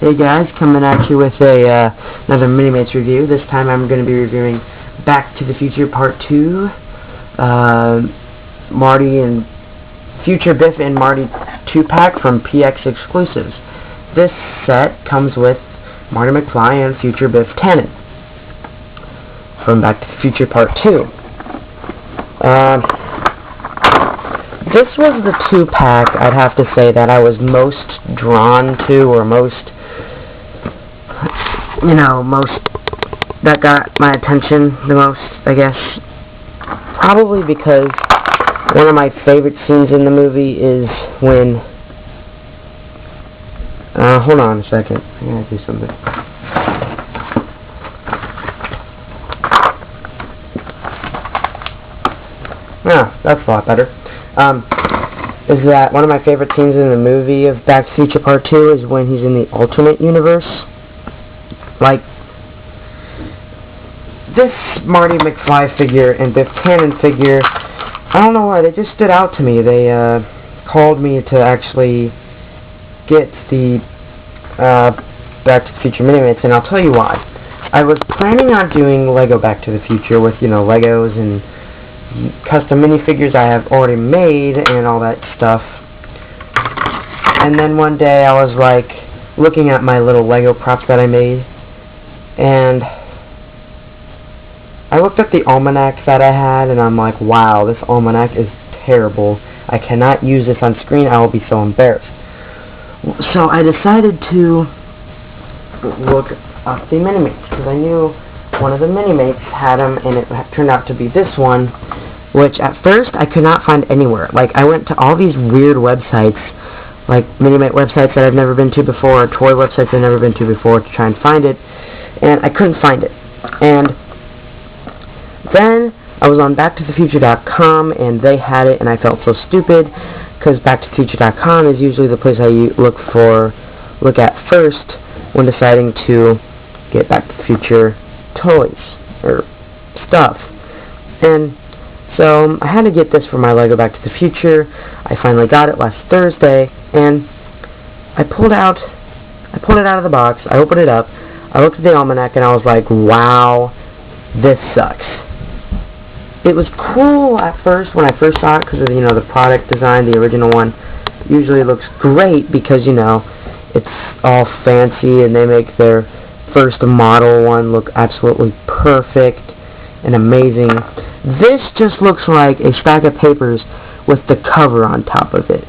Hey guys, coming at you with another MINIMATES review. This time I'm going to be reviewing Back to the Future Part 2. Marty and Future Biff and Marty 2-pack from PX Exclusives. This set comes with Marty McFly and Future Biff Tannen from Back to the Future Part 2. This was the 2-pack, I'd have to say, that I was most drawn to, or most that got my attention the most, I guess. Probably because one of my favorite scenes in the movie is when... hold on a second. I gotta do something. Yeah, that's a lot better. Is that one of my favorite scenes in the movie of Back to the Future Part 2 is when he's in the alternate universe. Like, this Marty McFly figure and Biff Tannen figure, I don't know why, they just stood out to me. They called me to actually get the Back to the Future MINIMATES, and I'll tell you why. I was planning on doing Lego Back to the Future with, Legos and custom minifigures I have already made and all that stuff. And then one day I was like looking at my little Lego props that I made, and I looked at the almanac that I had, and I'm like, wow, this almanac is terrible. I cannot use this on screen. I will be so embarrassed. So I decided to look up the Minimates, because I knew one of the Minimates had them, and it turned out to be this one, which at first I could not find anywhere. Like, I went to all these weird websites, like Minimate websites that I've never been to before, or toy websites I've never been to before, to try and find it, and I couldn't find it. And then I was on BackToTheFuture.com, and they had it, and I felt so stupid, because BackToTheFuture.com is usually the place I look at first when deciding to get Back to the Future toys or stuff. And so I had to get this for my Lego Back to the Future. I finally got it last Thursday, and I pulled it out of the box. I opened it up. I looked at the almanac, and I was like, wow, this sucks. It was cool at first when I first saw it because of the product design. The original one usually looks great because it's all fancy, and they make their first model one look absolutely perfect and amazing. This just looks like a stack of papers with the cover on top of it.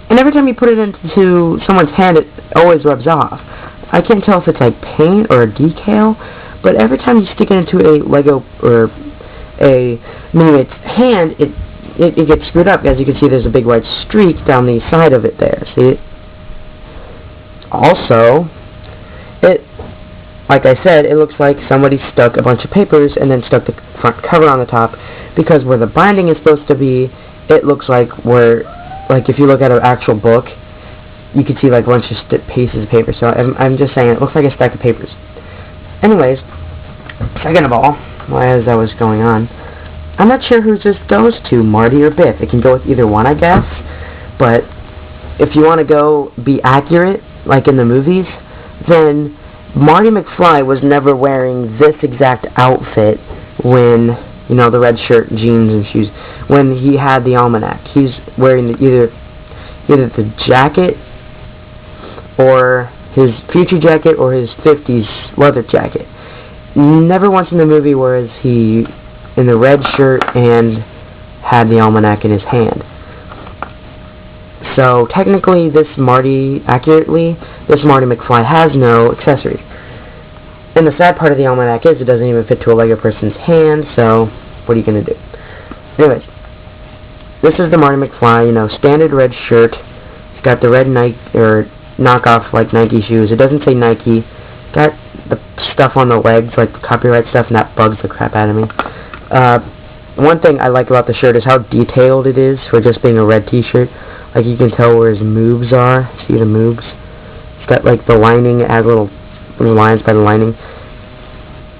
And every time you put it into someone's hand, it always rubs off. I can't tell if it's like paint or a decal, but every time you stick it into a Lego or a Minimate's hand, it gets screwed up. As you can see, there's a big white streak down the side of it there. See? Also, like I said, it looks like somebody stuck a bunch of papers and then stuck the front cover on the top, because where the binding is supposed to be, it looks like if you look at an actual book, you can see like a bunch of pieces of paper. So I'm just saying, it looks like a stack of papers. Anyways, second of all, as I was going on, I'm not sure who this goes to, Marty or Biff. It can go with either one, I guess. But if you want to go be accurate, like in the movies, then Marty McFly was never wearing this exact outfit when, the red shirt, jeans, and shoes, when he had the almanac. He's wearing either the jacket, or his future jacket, or his 50s leather jacket. Never once in the movie was he in the red shirt and had the almanac in his hand. So technically, this Marty McFly has no accessories. And the sad part of the almanac is it doesn't even fit to a Lego person's hand, so what are you going to do? Anyways, this is the Marty McFly, standard red shirt. It's got the red Nike, or knockoff like Nike shoes. It doesn't say Nike. Got the stuff on the legs, like the copyright stuff, and that bugs the crap out of me. One thing I like about the shirt is how detailed it is for just being a red t-shirt. Like, you can tell where his moves are. See the moves? It's got like the lining, add little lines by the lining.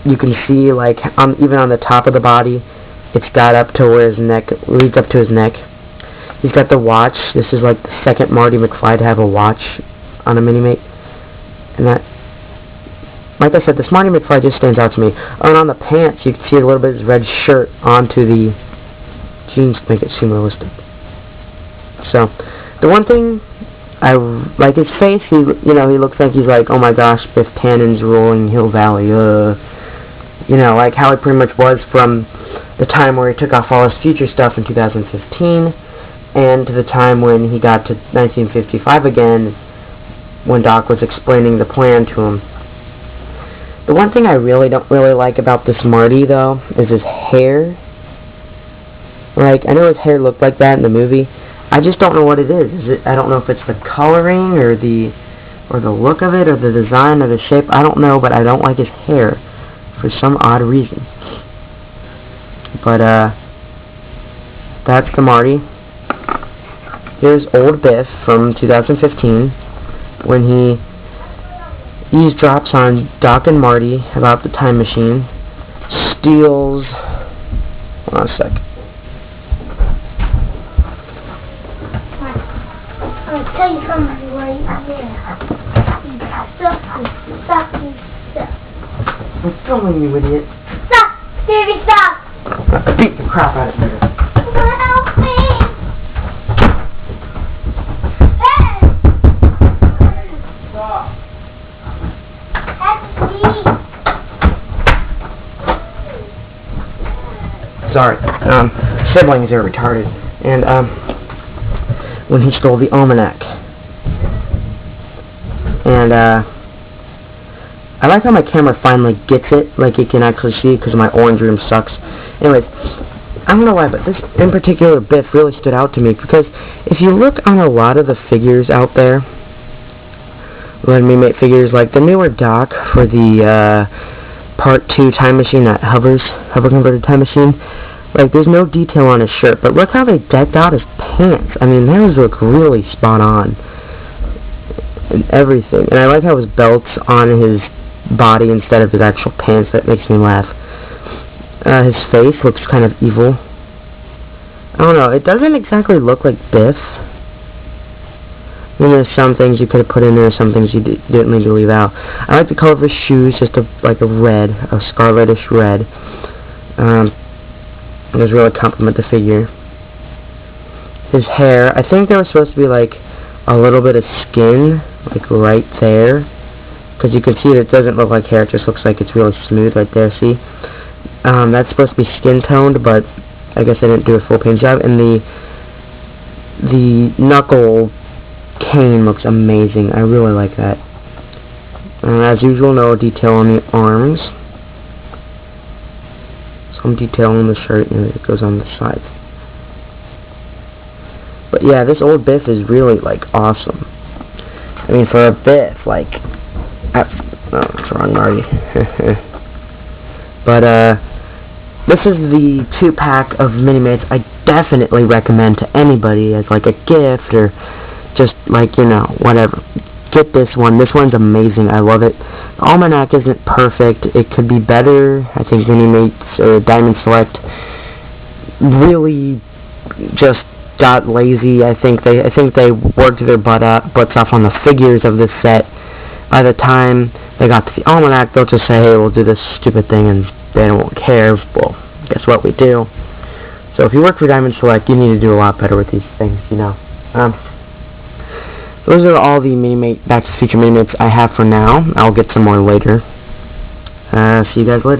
You can see like even on the top of the body, it's got up to where his neck leads up to his neck. He's got the watch. This is like the second Marty McFly to have a watch on a Minimate. And that, like I said, this Marty McFly just stands out to me. Oh, and on the pants, you can see a little bit of his red shirt onto the jeans to make it seem realistic. So, the one thing, I like his face. He looks like he's like, oh my gosh, Biff Tannen's rolling Hill Valley. You know, like how he pretty much was from the time where he took off all his future stuff in 2015, and to the time when he got to 1955 again, when Doc was explaining the plan to him. The one thing I don't really like about this Marty, though, is his hair. Like, I know his hair looked like that in the movie. I just don't know what it is. I don't know if it's the coloring or the look of it or the design or the shape. I don't know, but I don't like his hair for some odd reason. But that's the Marty. Here's old Biff from 2015 when he eavesdrops on Doc and Marty about the time machine, steals. Hold on a sec. I'll tell you something right there. Stop. I'm filming you, idiot. Stop! Davey, stop! I beat the crap out of you. Help me! Hey! Stop. That's me! Sorry. Siblings are retarded. And, when he stole the almanac. And, I like how my camera finally gets it, like you can actually see, because my orange room sucks. Anyways, I don't know why, but this in particular Biff really stood out to me, because if you look on a lot of the figures out there, when we make figures like the newer Doc for the Part 2 time machine that hover converted time machine, like there's no detail on his shirt, but look how they decked out his pants. I mean, those look really spot on. And everything. And I like how his belt's on his body instead of his actual pants. That makes me laugh. His face looks kind of evil. I don't know, it doesn't exactly look like Biff. I mean, there's some things you could have put in there, some things you didn't need to leave out. I like the color of his shoes, just like a red, a scarletish red. It does really compliment the figure. His hair, I think there was supposed to be like a little bit of skin, like right there. Because you can see that it doesn't look like hair, it just looks like it's really smooth right there, see? That's supposed to be skin toned, but I guess I didn't do a full paint job. And the knuckle cane looks amazing. I really like that. As usual, no detail on the arms. Some detail on the shirt, and it goes on the sides. But yeah, this old Biff is really, like, awesome. I mean, for a Biff, like... oh, it's wrong, Marty. But, this is the 2-pack of Minimates I definitely recommend to anybody as, like, a gift, or just, like, you know, whatever. Get this one. This one's amazing. I love it. The Almanac isn't perfect. It could be better. I think Minimates, or Diamond Select, really just got lazy. I think they worked their butts off on the figures of this set. By the time they got to the Almanac, they'll just say, hey, we'll do this stupid thing, and they won't care. Well, guess what we do. So if you work for Diamond Select, you need to do a lot better with these things, you know. Those are all the Back to the Future Minimates I have for now. I'll get some more later. See you guys later.